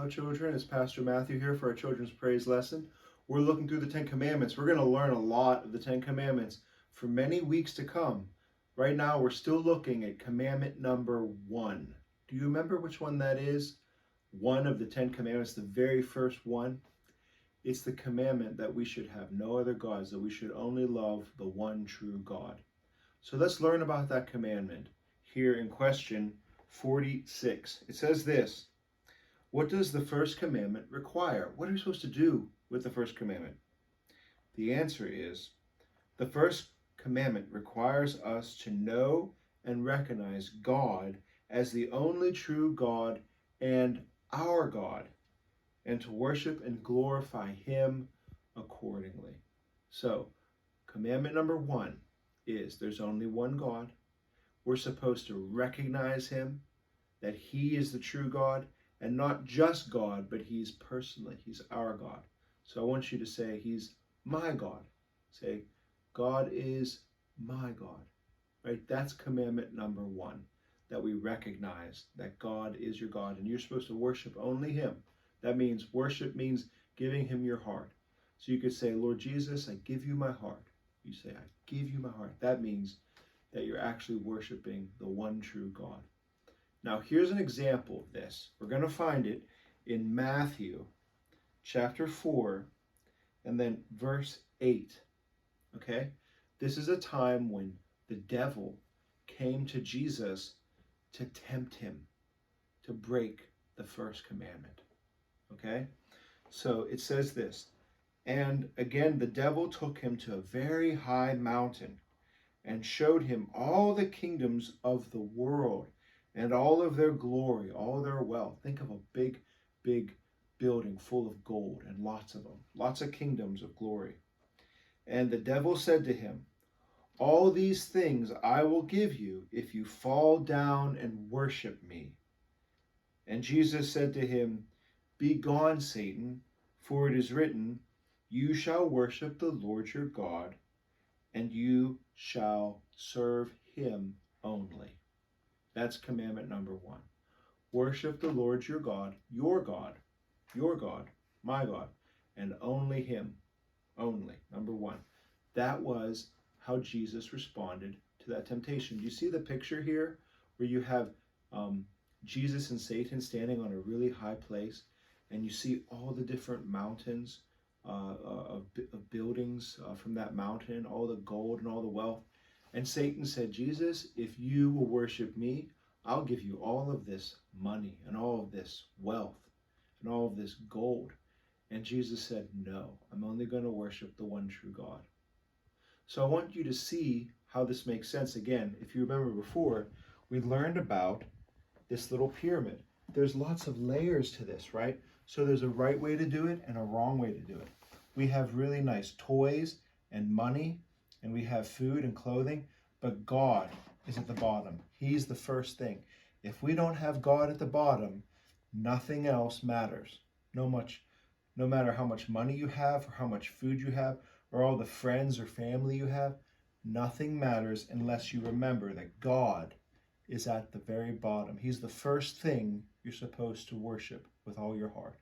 Hello, children. It's Pastor Matthew here for our children's praise lesson. We're looking through the Ten Commandments. We're going to learn a lot of the Ten Commandments for many weeks to come. Right now, we're still looking at commandment number 1. Do you remember which one that is? One of the Ten Commandments, the very first one. It's the commandment that we should have no other gods, that we should only love the one true God. So let's learn about that commandment here in question 46. It says this. What does the first commandment require? What are we supposed to do with the first commandment? The answer is, the first commandment requires us to know and recognize God as the only true God and our God, and to worship and glorify Him accordingly. So, commandment number 1 is there's only one God. We're supposed to recognize Him, that He is the true God, and not just God, but He's personally. He's our God. So I want you to say, He's my God. Say, God is my God. Right? That's commandment number 1, that we recognize that God is your God, and you're supposed to worship only Him. That means worship means giving Him your heart. So you could say, Lord Jesus, I give you my heart. You say, I give you my heart. That means that you're actually worshiping the one true God. Now, here's an example of this. We're going to find it in Matthew chapter 4 and then verse 8. Okay? This is a time when the devil came to Jesus to tempt him to break the first commandment. Okay? So it says this, and again the devil took him to a very high mountain and showed him all the kingdoms of the world and all of their glory, all their wealth. Think of a big, big building full of gold and lots of them, lots of kingdoms of glory. And the devil said to him, all these things I will give you if you fall down and worship me. And Jesus said to him, begone, Satan, for it is written, you shall worship the Lord your God, and you shall serve Him only. That's commandment number 1. Worship the Lord your God, my God, and only Him, only. Number 1. That was how Jesus responded to that temptation. Do you see the picture here where you have Jesus and Satan standing on a really high place, and you see all the different mountains of buildings from that mountain, all the gold and all the wealth. And Satan said, Jesus, if you will worship me, I'll give you all of this money and all of this wealth and all of this gold. And Jesus said, no, I'm only going to worship the one true God. So I want you to see how this makes sense. Again, if you remember before, we learned about this little pyramid. There's lots of layers to this, right? So there's a right way to do it and a wrong way to do it. We have really nice toys and money, and we have food and clothing, but God is at the bottom. He's the first thing. If we don't have God at the bottom, nothing else matters. No matter how much money you have, or how much food you have, or all the friends or family you have, nothing matters unless you remember that God is at the very bottom. He's the first thing you're supposed to worship with all your heart.